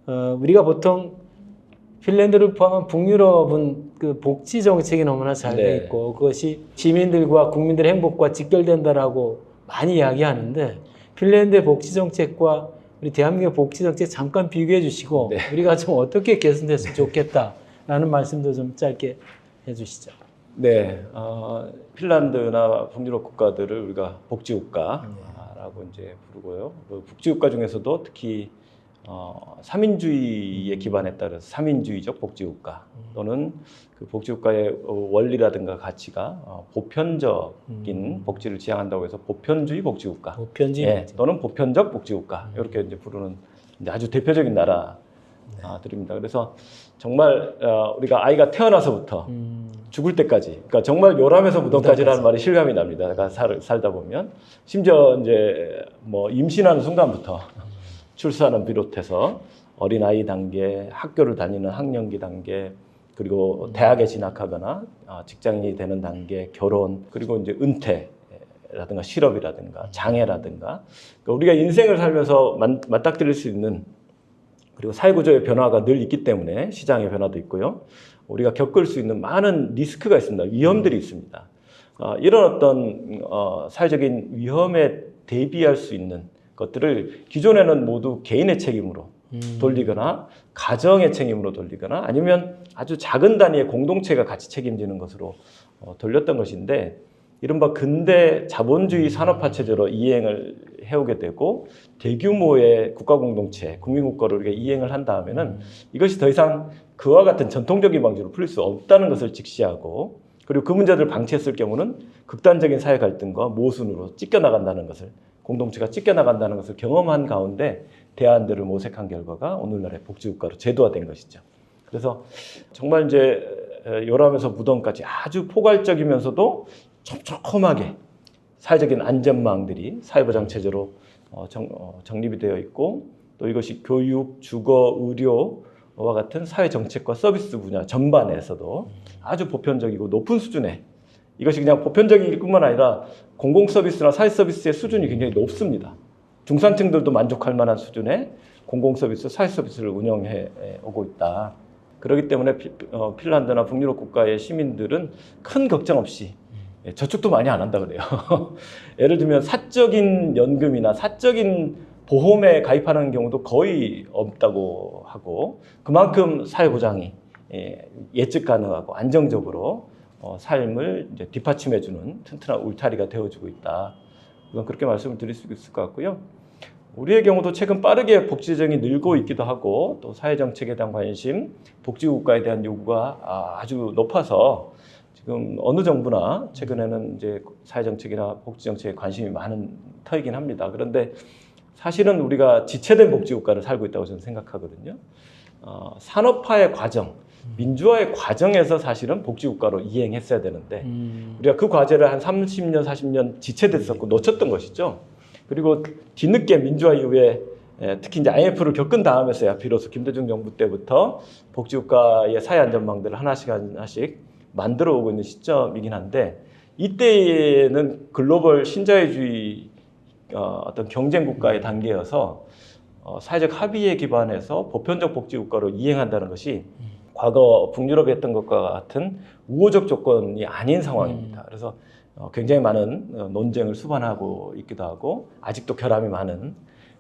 우리가 보통 핀란드를 포함한 북유럽은 그 복지 정책이 너무나 잘 돼 있고 그것이 시민들과 국민들의 행복과 직결된다라고 많이 이야기하는데 핀란드의 복지 정책과 우리 대한민국의 복지 정책 잠깐 비교해 주시고 우리가 좀 어떻게 개선됐으면 좋겠다라는 말씀도 좀 짧게 해주시죠. 네, 핀란드나 북유럽 국가들을 우리가 복지국가라고 이제 부르고요. 그 복지국가 중에서도 특히 3인주의에 기반했다 그래서 3인주의적 복지국가 또는 그 복지국가의 원리라든가 가치가 보편적인 복지를 지향한다고 해서 보편주의 복지국가, 보편주의 또는 보편적 복지국가 이렇게 이제 부르는 이제 아주 대표적인 나라들입니다. 그래서 정말 우리가 아이가 태어나서부터 죽을 때까지, 그러니까 정말 요람에서 무덤까지라는 말이 실감이 납니다. 그러니까 살다 보면 심지어 이제 뭐 임신하는 순간부터 출산을 비롯해서 어린아이 단계, 학교를 다니는 학령기 단계, 그리고 대학에 진학하거나 직장인이 되는 단계, 결혼, 그리고 이제 은퇴라든가 실업이라든가 장애라든가 그러니까 우리가 인생을 살면서 맞닥뜨릴 수 있는 그리고 사회구조의 변화가 늘 있기 때문에 시장의 변화도 있고요. 우리가 겪을 수 있는 많은 리스크가 있습니다. 위험들이 있습니다. 이런 어떤 사회적인 위험에 대비할 수 있는 것들을 기존에는 모두 개인의 책임으로 돌리거나 가정의 책임으로 돌리거나 아니면 아주 작은 단위의 공동체가 같이 책임지는 것으로 돌렸던 것인데 이른바 근대 자본주의 산업화 체제로 이행을 해오게 되고 대규모의 국가 공동체, 국민국가로 우리가 이행을 한 다음에는 이것이 더 이상 그와 같은 전통적인 방식으로 풀릴 수 없다는 것을 직시하고 그리고 그 문제들을 방치했을 경우는 극단적인 사회 갈등과 모순으로 찢겨나간다는 것을 공동체가 찢겨나간다는 것을 경험한 가운데 대안들을 모색한 결과가 오늘날의 복지국가로 제도화된 것이죠. 그래서 정말 이제 요람에서 무덤까지 아주 포괄적이면서도 촘촘하게 사회적인 안전망들이 사회보장체제로 정립이 되어 있고 또 이것이 교육, 주거, 의료와 같은 사회정책과 서비스 분야 전반에서도 아주 보편적이고 높은 수준의 이것이 그냥 보편적일 뿐만 아니라 공공서비스나 사회서비스의 수준이 굉장히 높습니다. 중산층들도 만족할 만한 수준의 공공서비스, 사회서비스를 운영해 오고 있다. 그렇기 때문에 핀란드나 북유럽 국가의 시민들은 큰 걱정 없이 저축도 많이 안 한다 그래요. 예를 들면 사적인 연금이나 사적인 보험에 가입하는 경우도 거의 없다고 하고 그만큼 사회보장이 예측 가능하고 안정적으로 삶을 이제 뒷받침해주는 튼튼한 울타리가 되어주고 있다. 우선 그렇게 말씀을 드릴 수 있을 것 같고요. 우리의 경우도 최근 빠르게 복지 재정이 늘고 있기도 하고 또 사회정책에 대한 관심, 복지국가에 대한 요구가 아주 높아서 지금 어느 정부나 최근에는 이제 사회정책이나 복지정책에 관심이 많은 터이긴 합니다. 그런데 사실은 우리가 지체된 복지국가를 살고 있다고 저는 생각하거든요. 산업화의 과정, 민주화의 과정에서 사실은 복지국가로 이행했어야 되는데 우리가 그 과제를 한 30년, 40년 지체됐었고 놓쳤던 것이죠. 그리고 뒤늦게 민주화 이후에 특히 이제 IMF를 겪은 다음에서야 비로소 김대중 정부 때부터 복지국가의 사회 안전망들을 하나씩 만들어 오고 있는 시점이긴 한데 이때에는 글로벌 신자유주의 어떤 경쟁국가의 단계여서 사회적 합의에 기반해서 보편적 복지국가로 이행한다는 것이 과거 북유럽에 했던 것과 같은 우호적 조건이 아닌 상황입니다. 그래서 굉장히 많은 논쟁을 수반하고 있기도 하고 아직도 결함이 많은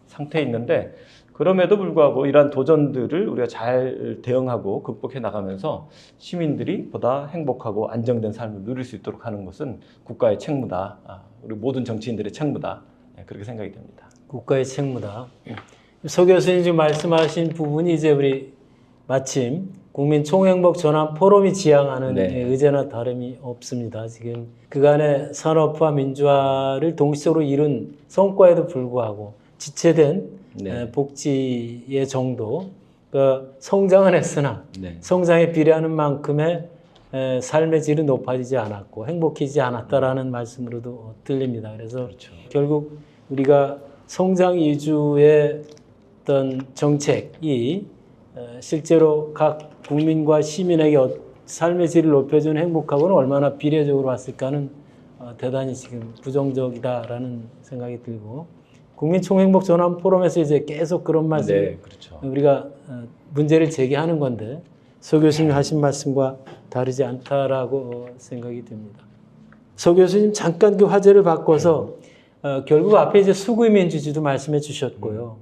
상태에 있는데 그럼에도 불구하고 이러한 도전들을 우리가 잘 대응하고 극복해 나가면서 시민들이 보다 행복하고 안정된 삶을 누릴 수 있도록 하는 것은 국가의 책무다. 우리 모든 정치인들의 책무다. 그렇게 생각이 됩니다. 국가의 책무다. 서 교수님 지금 말씀하신 부분이 이제 우리 마침 국민 총행복 전환 포럼이 지향하는 의제나 다름이 없습니다. 지금 그간의 산업화 민주화를 동시적으로 이룬 성과에도 불구하고 지체된 복지의 정도, 그러니까 성장은 했으나 성장에 비례하는 만큼의 삶의 질은 높아지지 않았고 행복해지지 않았다라는 말씀으로도 들립니다. 그래서 결국 우리가 성장 위주의 어떤 정책이 실제로 각 국민과 시민에게 삶의 질을 높여주는 행복하고는 얼마나 비례적으로 왔을까는 대단히 지금 부정적이다라는 생각이 들고 국민총행복 전환 포럼에서 이제 계속 그런 말씀 네, 그렇죠. 우리가 문제를 제기하는 건데 서 교수님 하신 말씀과 다르지 않다라고 생각이 듭니다. 서 교수님 잠깐 그 화제를 바꿔서 결국 앞에 이제 수구의 민주주의도 말씀해 주셨고요.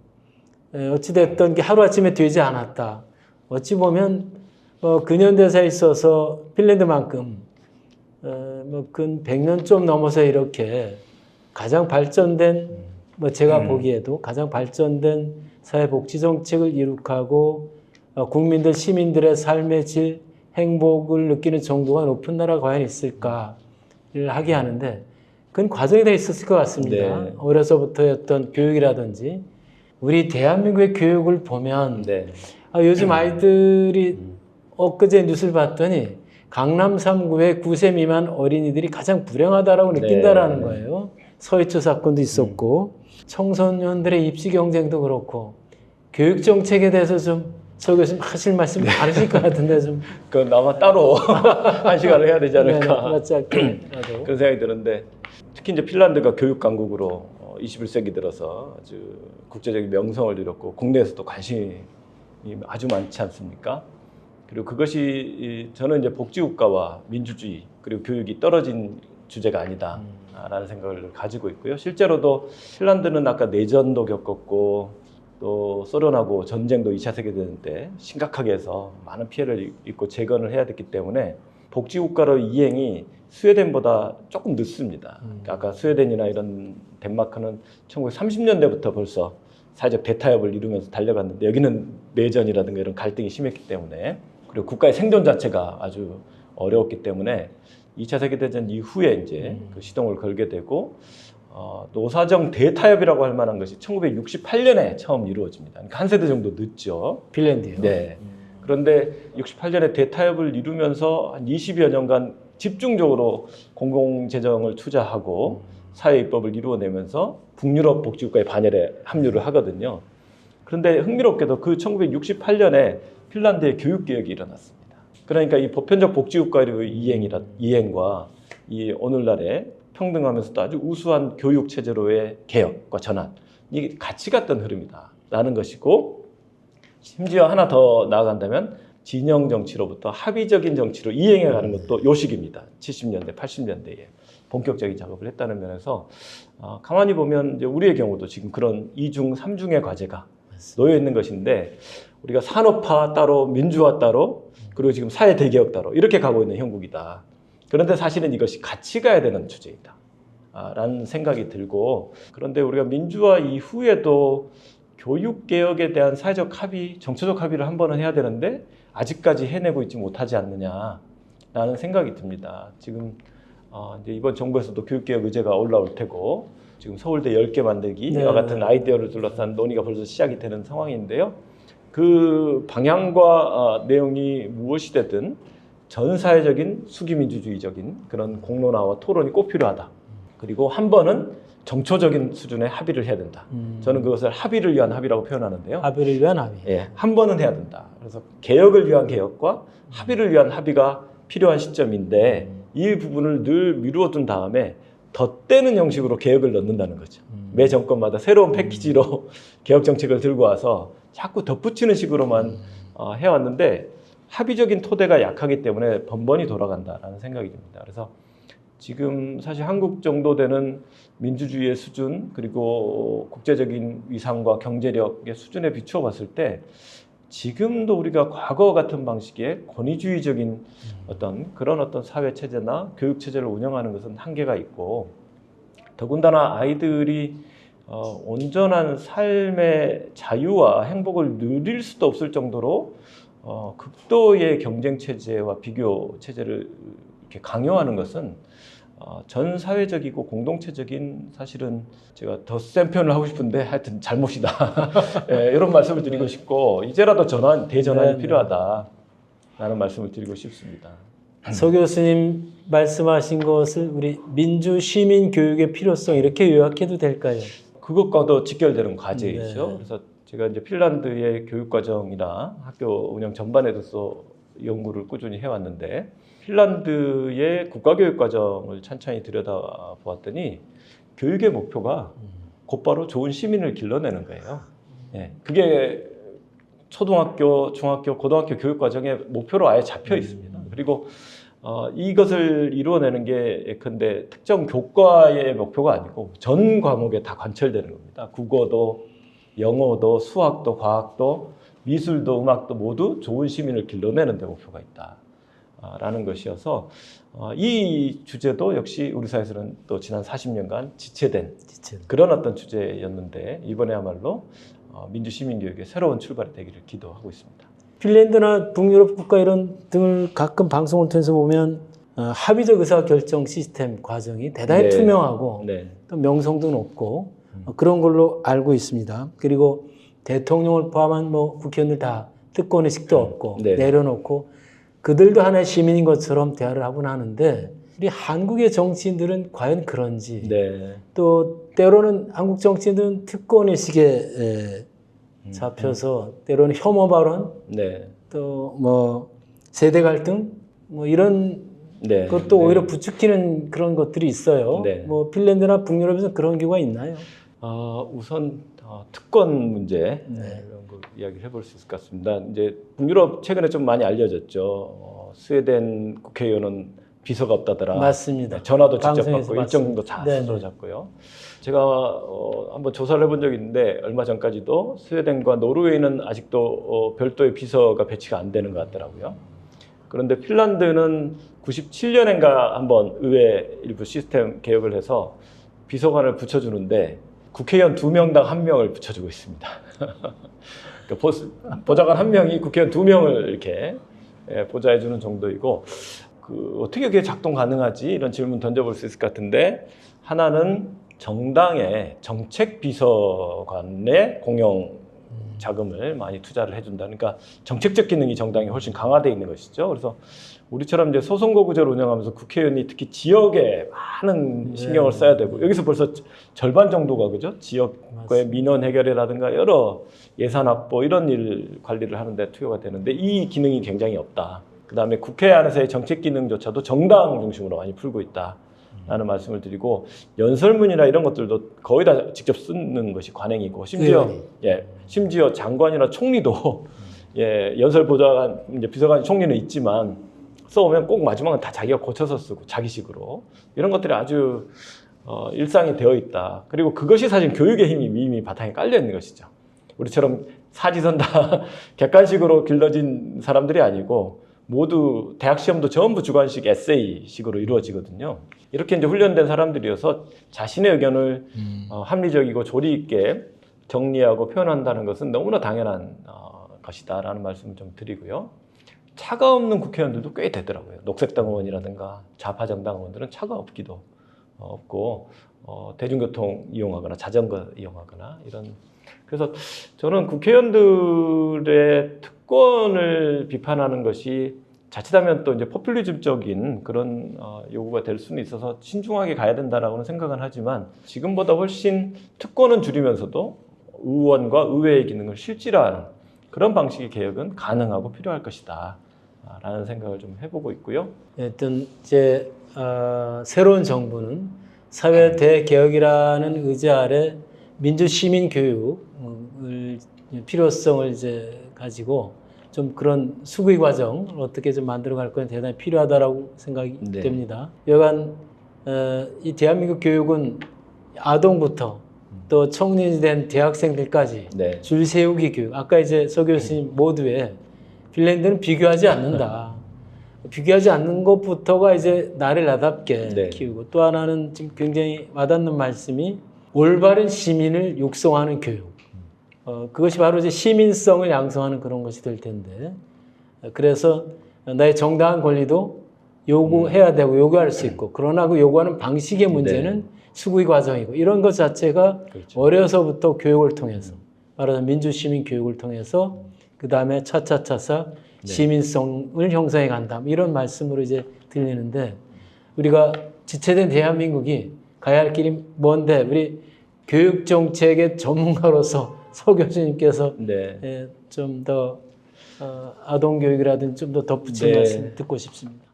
어찌 됐던 게 하루아침에 되지 않았다. 어찌 보면 근현대사에 있어서 핀란드만큼 근 100년 좀 넘어서 이렇게 가장 발전된 제가 보기에도 가장 발전된 사회복지 정책을 이룩하고 국민들 시민들의 삶의 질 행복을 느끼는 정도가 높은 나라가 과연 있을까를 하게 하는데 그건 과정이 다 있었을 것 같습니다. 네. 어려서부터의 어떤 교육이라든지 우리 대한민국의 교육을 보면 네. 요즘 아이들이 엊그제 뉴스를 봤더니 강남 3구의 9세 미만 어린이들이 가장 불행하다라고 느낀다라는 네. 거예요. 서희초 사건도 있었고 청소년들의 입시 경쟁도 그렇고 교육 정책에 대해서 좀 서 교수님 하실 말씀 많으실 것 같은데 좀 그건 아마 따로 한 시간을 해야 되지 않을까. 네, 짧게라도. 그런 생각이 드는데 특히 이제 핀란드가 교육 강국으로 21세기 들어서 아주 국제적인 명성을 이뤘고 국내에서도 관심이 아주 많지 않습니까? 그리고 그것이 저는 이제 복지국가와 민주주의 그리고 교육이 떨어진 주제가 아니다라는 생각을 가지고 있고요. 실제로도 핀란드는 아까 내전도 겪었고 또 소련하고 전쟁도 2차 세계대전 때 심각하게 해서 많은 피해를 입고 재건을 해야 됐기 때문에 복지국가로 이행이 스웨덴보다 조금 늦습니다. 아까 스웨덴이나 이런 덴마크는 1930년대부터 벌써 사회적 대타협을 이루면서 달려갔는데 여기는 내전이라든가 이런 갈등이 심했기 때문에 그리고 국가의 생존 자체가 아주 어려웠기 때문에 2차 세계대전 이후에 이제 그 시동을 걸게 되고 노사정 대타협이라고 할 만한 것이 1968년에 처음 이루어집니다. 그러니까 한 세대 정도 늦죠. 핀란드요. 네. 그런데 68년에 대타협을 이루면서 한 20여 년간 집중적으로 공공재정을 투자하고 사회 입법을 이루어내면서 북유럽 복지국가의 반열에 합류를 하거든요. 그런데 흥미롭게도 그 1968년에 핀란드의 교육개혁이 일어났습니다. 그러니까 이 보편적 복지국가의 이행과 이 오늘날의 평등하면서도 아주 우수한 교육 체제로의 개혁과 전환, 이게 같이 갔던 흐름이다라는 것이고 심지어 하나 더 나아간다면 진영 정치로부터 합의적인 정치로 이행해가는 것도 요식입니다. 70년대, 80년대에 본격적인 작업을 했다는 면에서 가만히 보면 이제 우리의 경우도 지금 그런 2중, 3중의 과제가 놓여 있는 것인데 우리가 산업화 따로, 민주화 따로, 그리고 지금 사회 대개혁 따로 이렇게 가고 있는 형국이다. 그런데 사실은 이것이 같이 가야 되는 주제이다 라는 생각이 들고 그런데 우리가 민주화 이후에도 교육개혁에 대한 사회적 합의, 정치적 합의를 한 번은 해야 되는데 아직까지 해내고 있지 못하지 않느냐라는 생각이 듭니다. 지금 이제 이번 정부에서도 교육개혁 의제가 올라올 테고 지금 서울대 10개 만들기와 같은 아이디어를 둘러싼 논의가 벌써 시작이 되는 상황인데요. 그 방향과 내용이 무엇이 되든 전 사회적인 수기민주주의적인 그런 공론화와 토론이 꼭 필요하다. 그리고 한 번은 정초적인 수준의 합의를 해야 된다. 저는 그것을 합의를 위한 합의라고 표현하는데요. 합의를 위한 합의. 예, 한 번은 해야 된다. 그래서 개혁을 위한 개혁과 합의를 위한 합의가 필요한 시점인데 이 부분을 늘 미루어둔 다음에 덧대는 형식으로 개혁을 넣는다는 거죠. 매 정권마다 새로운 패키지로 개혁 정책을 들고 와서 자꾸 덧붙이는 식으로만 해왔는데 합의적인 토대가 약하기 때문에 번번이 돌아간다라는 생각이 듭니다. 그래서 지금 사실 한국 정도 되는 민주주의의 수준 그리고 국제적인 위상과 경제력의 수준에 비추어 봤을 때 지금도 우리가 과거 같은 방식의 권위주의적인 그런 사회 체제나 교육 체제를 운영하는 것은 한계가 있고 더군다나 아이들이 온전한 삶의 자유와 행복을 누릴 수도 없을 정도로 극도의 경쟁 체제와 비교 체제를 이렇게 강요하는 것은 전 사회적이고 공동체적인 사실은 제가 더 센 표현을 하고 싶은데 하여튼 잘못이다. 네, 이런 말씀을 드리고 싶고 이제라도 대전환이 필요하다라는 말씀을 드리고 싶습니다. 서 교수님 말씀하신 것을 우리 민주 시민 교육의 필요성 이렇게 요약해도 될까요? 그것과도 직결되는 과제이죠. 네. 그래서 제가 이제 핀란드의 교육 과정이나 학교 운영 전반에 대해서 연구를 꾸준히 해왔는데 핀란드의 국가교육 과정을 찬찬히 들여다보았더니 교육의 목표가 곧바로 좋은 시민을 길러내는 거예요. 예, 그게 초등학교, 중학교, 고등학교 교육 과정의 목표로 아예 잡혀 있습니다. 그리고 이것을 이루어내는 게 예컨대 특정 교과의 목표가 아니고 전 과목에 다 관철되는 겁니다. 국어도, 영어도, 수학도, 과학도, 미술도, 음악도 모두 좋은 시민을 길러내는 데 목표가 있다라는 것이어서 이 주제도 역시 우리 사회에서는 또 지난 40년간 지체된 그런 어떤 주제였는데 이번에야말로 민주시민교육의 새로운 출발이 되기를 기도하고 있습니다. 핀란드나 북유럽 국가 이런 등을 가끔 방송을 통해서 보면 합의적 의사결정 시스템 과정이 대단히 네. 투명하고 네. 또 명성도 높고 그런 걸로 알고 있습니다. 그리고 대통령을 포함한 뭐 국회의원들 다 특권 의식도 없고 네. 내려놓고 그들도 하나의 시민인 것처럼 대화를 하곤 하는데 우리 한국의 정치인들은 과연 그런지 네. 또 때로는 한국 정치인들은 특권 의식에 잡혀서 때로는 혐오 발언 네. 또 뭐 세대 갈등 뭐 이런 네. 것도 네. 오히려 부추기는 그런 것들이 있어요. 네. 뭐 핀란드나 북유럽에서 그런 경우가 있나요? 우선 특권 문제 네. 이런 거 이야기를 해볼 수 있을 것 같습니다. 이제 북유럽 최근에 좀 많이 알려졌죠. 스웨덴 국회의원은 비서가 없다더라. 맞습니다. 네, 전화도 직접 방송에서 받고 일정 정도 다 네네. 스스로 잡고요. 제가 한번 조사를 해본 적이 있는데 얼마 전까지도 스웨덴과 노르웨이는 아직도 별도의 비서가 배치가 안 되는 것 같더라고요. 그런데 핀란드는 97년인가 한번 의회 일부 시스템 개혁을 해서 비서관을 붙여주는데 국회의원 2명당 1명을 붙여주고 있습니다. 그러니까 보좌관 1명이 국회의원 2명을 이렇게 보좌해주는 정도이고 어떻게 그게 작동 가능하지? 이런 질문 던져볼 수 있을 것 같은데 하나는 정당의 정책 비서관의 공용 자금을 많이 투자를 해준다. 그러니까 정책적 기능이 정당이 훨씬 강화되어 있는 것이죠. 그래서 우리처럼 이제 소선거 구조를 운영하면서 국회의원이 특히 지역에 많은 신경을 써야 되고 여기서 벌써 절반 정도가 그죠? 지역과의 민원 해결이라든가 여러 예산 확보 이런 일 관리를 하는데 투여가 되는데 이 기능이 굉장히 없다. 그다음에 국회 안에서의 정책 기능조차도 정당 중심으로 많이 풀고 있다라는 말씀을 드리고 연설문이나 이런 것들도 거의 다 직접 쓰는 것이 관행이고 심지어 장관이나 총리도 연설 보좌관 이제 비서관 총리는 있지만 써오면 꼭 마지막은 다 자기가 고쳐서 쓰고 자기식으로 이런 것들이 아주 일상이 되어 있다. 그리고 그것이 사실 교육의 힘이 이미 바탕에 깔려 있는 것이죠. 우리처럼 사지선 다 객관식으로 길러진 사람들이 아니고 모두 대학 시험도 전부 주관식 에세이식으로 이루어지거든요. 이렇게 이제 훈련된 사람들이어서 자신의 의견을 합리적이고 조리 있게 정리하고 표현한다는 것은 너무나 당연한 것이다라는 말씀을 좀 드리고요. 차가 없는 국회의원들도 꽤 되더라고요. 녹색당 의원이라든가 좌파정당 의원들은 차가 없기도 없고 대중교통 이용하거나 자전거 이용하거나 이런. 그래서 저는 국회의원들의 특권을 비판하는 것이 자칫하면 또 이제 포퓰리즘적인 그런 요구가 될 수는 있어서 신중하게 가야 된다라고는 생각은 하지만 지금보다 훨씬 특권은 줄이면서도 의원과 의회의 기능을 실질화하는 그런 방식의 개혁은 가능하고 필요할 것이다 라는 생각을 좀 해보고 있고요. 어떤 이제 새로운 정부는 사회 대개혁이라는 의제 아래 민주 시민 교육을 필요성을 이제 가지고 좀 그런 수구의 과정을 어떻게 좀 만들어갈 건 대단히 필요하다라고 생각이 됩니다. 여간 이 대한민국 교육은 아동부터 또 청년이 된 대학생들까지 줄 세우기 교육. 아까 이제 서 교수님 모두에 핀란드는 비교하지 않는다. 비교하지 않는 것부터가 이제 나를 나답게 키우고 또 하나는 지금 굉장히 와닿는 말씀이 올바른 시민을 육성하는 교육. 그것이 바로 이제 시민성을 양성하는 그런 것이 될 텐데 그래서 나의 정당한 권리도 요구해야 되고 요구할 수 있고 그러나 그 요구하는 방식의 문제는 수구의 과정이고 이런 것 자체가 어려서부터 교육을 통해서 말하자면 민주시민 교육을 통해서 그 다음에 차차차차 시민성을 형성해 간다 이런 말씀으로 이제 들리는데 우리가 지체된 대한민국이 가야 할 길이 먼데 우리 교육정책의 전문가로서 서 교수님께서 좀 더 아동교육이라든지 좀 더 덧붙인 말씀 듣고 싶습니다.